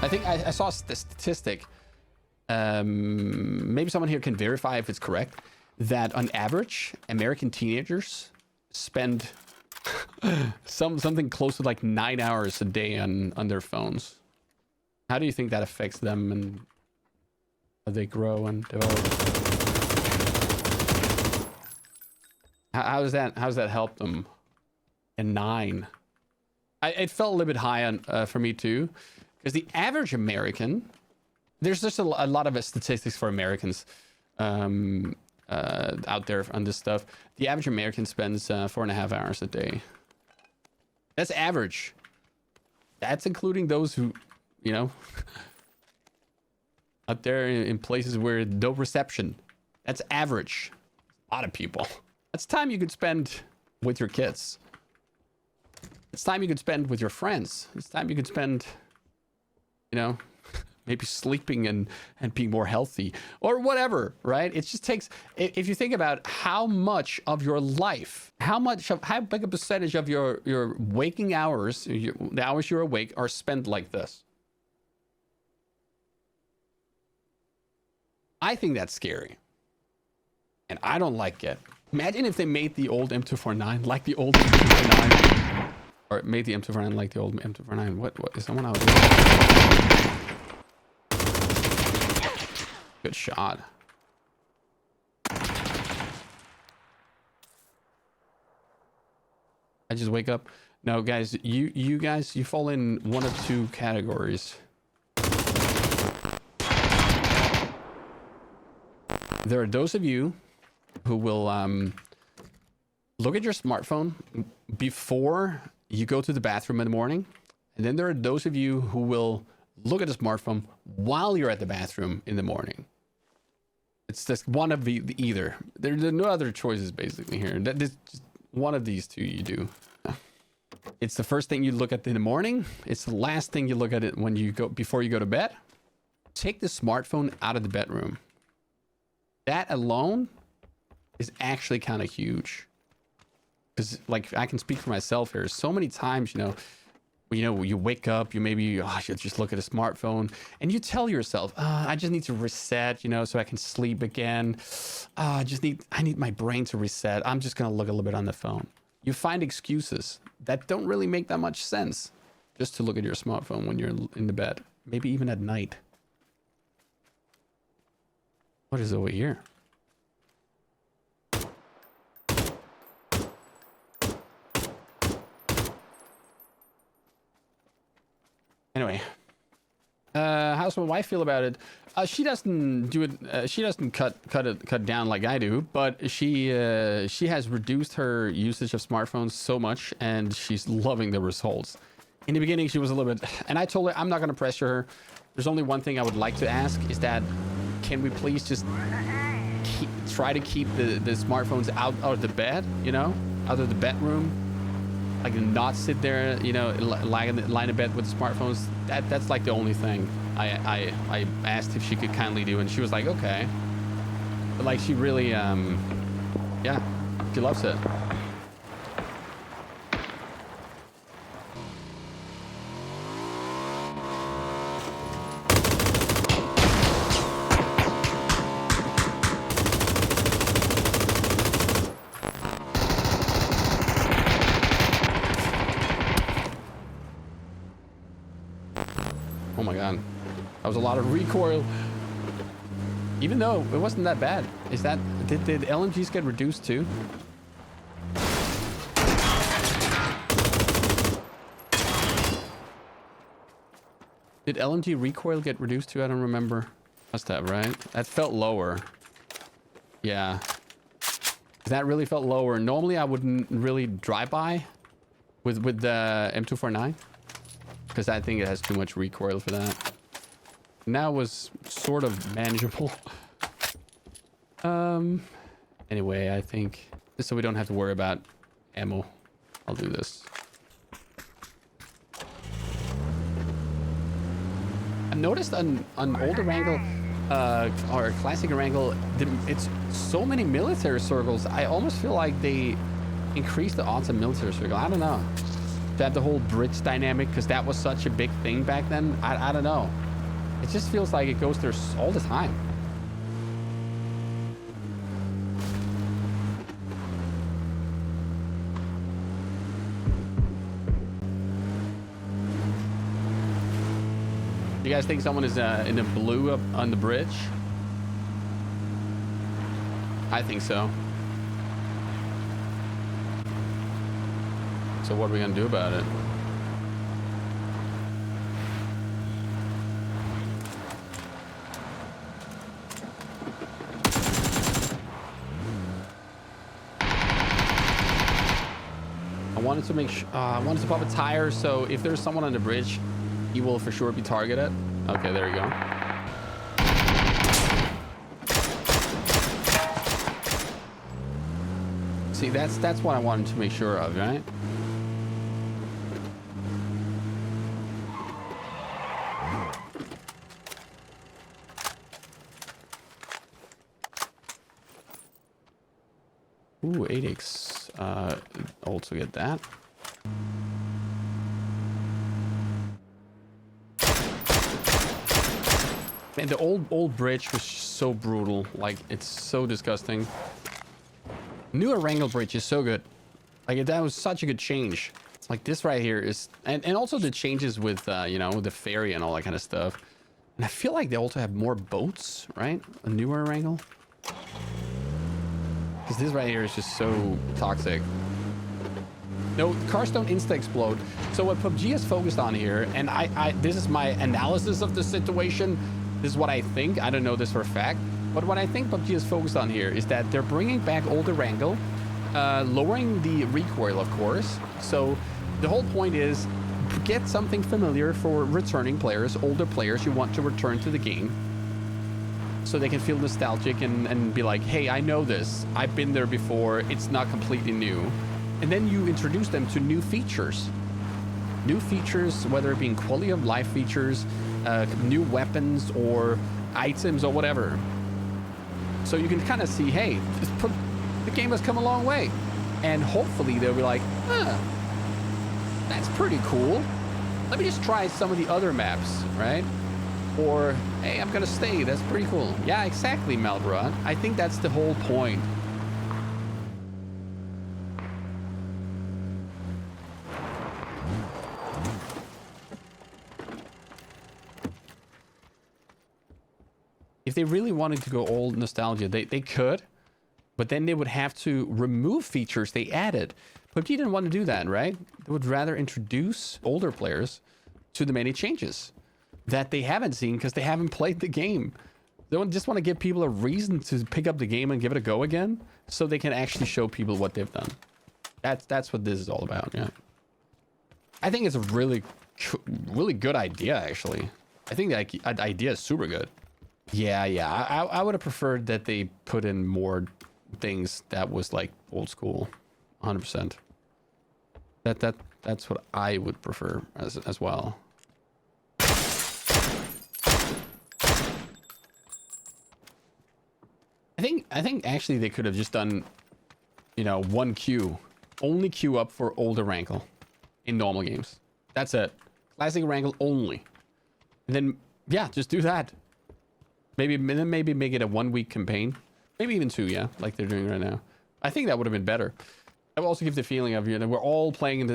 I think I saw a statistic. Maybe someone here can verify if it's correct, that on average, American teenagers spend something close to like 9 hours a day on their phones. How do you think that affects them and how they grow and develop? How does that help them? And 9. It felt a little bit high on for me too, because the average American, there's just a lot of statistics for Americans out there on this stuff. The average American spends 4.5 hours a day. That's average. That's including those who, you know, out there in places where no reception. That's average. A lot of people. That's time you could spend with your kids. It's time you could spend with your friends. It's time you could spend, you know, maybe sleeping and being more healthy or whatever, right? It just takes, if you think about how much of your life, how big a percentage of your waking hours, the hours you're awake, are spent like this. I think that's scary. And I don't like it. Imagine if they made the old M249 like the old M249. Or made the M249 like the old M249. What is someone out there? Good shot. I just wake up. No, guys, you guys, you fall in one of two categories. There are those of you who will look at your smartphone before you go to the bathroom in the morning, and then there are those of you who will look at the smartphone while you're at the bathroom in the morning. It's just one of the either. There are no other choices basically here. That's just one of these two you do. It's the first thing you look at in the morning. It's the last thing you look at it when you go before you go to bed. Take the smartphone out of the bedroom. That alone is actually kind of huge. Because like I can speak for myself here. So many times, you know, you wake up, you should just look at a smartphone, and you tell yourself, I just need to reset, you know, so I can sleep again. I need my brain to reset. I'm just gonna look a little bit on the phone. You find excuses that don't really make that much sense just to look at your smartphone when you're in the bed, maybe even at night. What is over here? Anyway, how's my wife feel about it? She doesn't do it. She doesn't cut down like I do, but she has reduced her usage of smartphones so much, and she's loving the results. In the beginning, she was a little bit, and I told her I'm not going to pressure her. There's only one thing I would like to ask is that, can we please just try to keep the smartphones out of the bed, you know, out of the bedroom. Like not sit there, you know, lie in bed with the smartphones. That's like the only thing I asked if she could kindly do, and she was like, okay. But like she really, yeah, she loves it. Oh my god, that was a lot of recoil. Even though it wasn't that bad. Is that did LMGs get reduced too? Did LMG recoil get reduced too? I don't remember. Must have, right? That felt lower. Yeah, that really felt lower. Normally I wouldn't really drive by with the M249. Because I think it has too much recoil for that. Now was sort of manageable. Anyway, I think just so we don't have to worry about ammo, I'll do this. I've noticed on old Erangel or classic Erangel, it's so many military circles. I almost feel like they increased the odds of military circle. I don't know. to have the whole bridge dynamic, because that was such a big thing back then. I don't know. It just feels like it goes there all the time. You guys think someone is in the blue up on the bridge? I think so. So what are we gonna do about it? I wanted to make sure, I wanted to pop a tire, so if there's someone on the bridge, he will for sure be targeted. Okay, there you go. See, that's what I wanted to make sure of, right? Ooh, 8x. Also get that. Man, the old bridge was so brutal. Like, it's so disgusting. New Erangel bridge is so good. Like, that was such a good change. Like, this right here is... And also the changes with, you know, the ferry and all that kind of stuff. And I feel like they also have more boats, right? A newer Erangel. Because this right here is just so toxic. No, cars don't insta-explode. So what PUBG is focused on here, and this is my analysis of the situation. This is what I think. I don't know this for a fact. But what I think PUBG is focused on here is that they're bringing back old Erangel, lowering the recoil, of course. So the whole point is get something familiar for returning players, older players who want to return to the game. So they can feel nostalgic and be like, hey, I know this. I've been there before. It's not completely new. And then you introduce them to new features. New features, whether it being quality of life features, new weapons or items or whatever. So you can kind of see, hey, the game has come a long way. And hopefully they'll be like, that's pretty cool. Let me just try some of the other maps, right? Or, hey, I'm gonna stay. That's pretty cool. Yeah, exactly, Malbra. I think that's the whole point. If they really wanted to go old nostalgia, they could, but then they would have to remove features they added. PUBG didn't want to do that, right? They would rather introduce older players to the many changes that they haven't seen because they haven't played the game. They just want to give people a reason to pick up the game and give it a go again, so they can actually show people what they've done. That's what this is all about. Yeah, I think it's a really good idea, actually. I think that idea is super good. Yeah. I would have preferred that they put in more things that was like old school, 100%. That's what I would prefer as well. I think actually they could have just done, you know, one queue, only queue up for older Erangel in normal games. That's it. Classic Erangel only. And then, yeah, just do that. Maybe make it a 1-week campaign. Maybe even 2, yeah, like they're doing right now. I think that would have been better. That would also give the feeling of, you know, we're all playing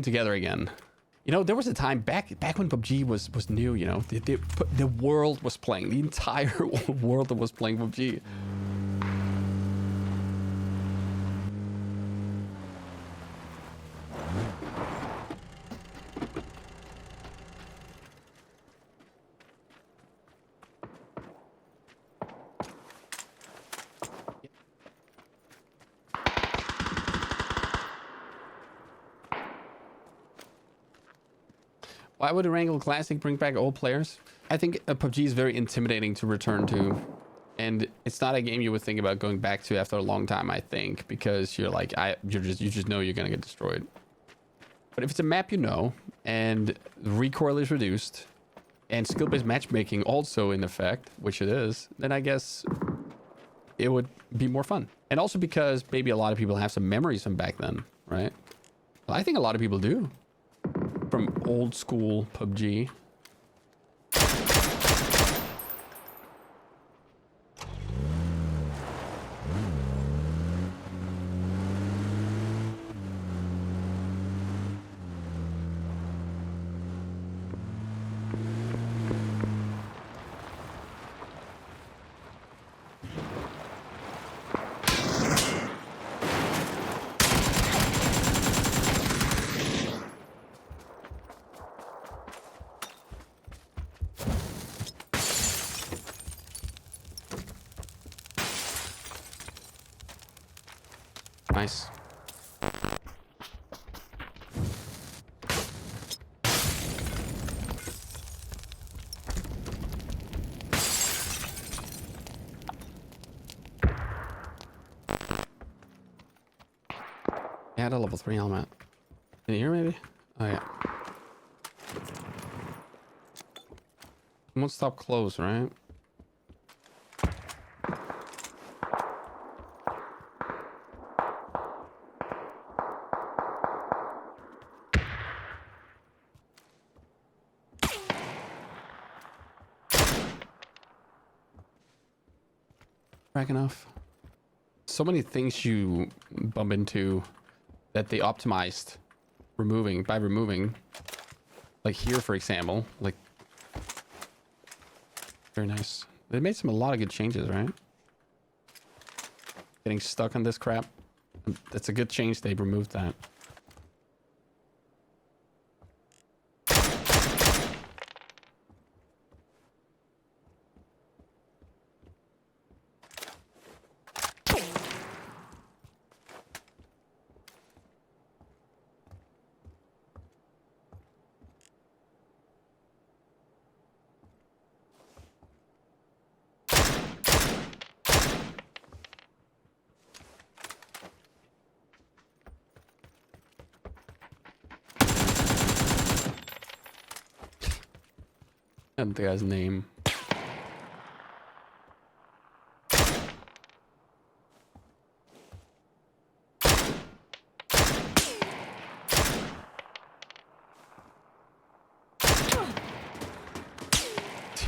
together again. You know, there was a time back when PUBG was new, you know, the world was playing. The entire world was playing PUBG. Why would Erangel Classic bring back old players? I think PUBG is very intimidating to return to, and it's not a game you would think about going back to after a long time, I think, because you're like, you just know you're gonna get destroyed. But if it's a map you know, and the recoil is reduced, and skill-based matchmaking also in effect, which it is, then I guess it would be more fun. And also because maybe a lot of people have some memories from back then, right? Well, I think a lot of people do. from old school PUBG. Nice. I had a level 3 helmet. In here, maybe? Oh, yeah. Won't stop close, right? Crack enough. So many things you bump into that they optimized by removing. Like here, for example. Like, very nice. They made a lot of good changes, right? Getting stuck on this crap. That's a good change. They removed that. And the guy's name.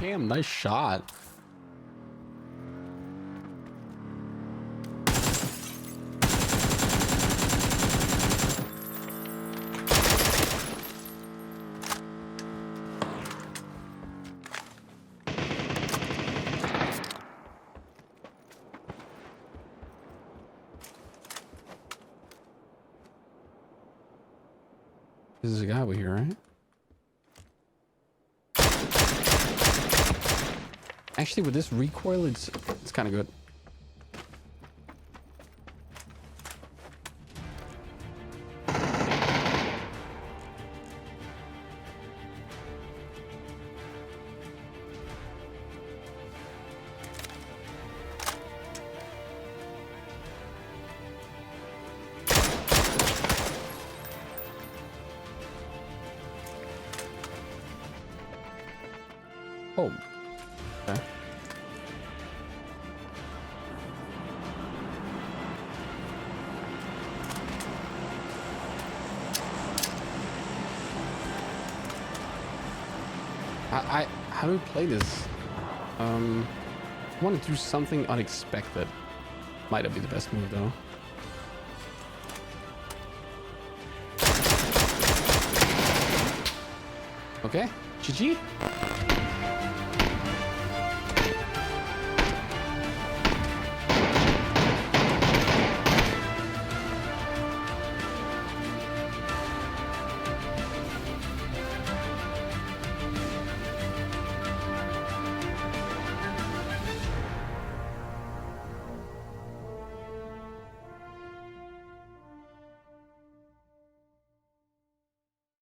Damn, nice shot. This is a guy over here, right? Actually, with this recoil, it's kind of good. Oh, okay. How do we play this? I want to do something unexpected. Might not be the best move though. Okay, GG.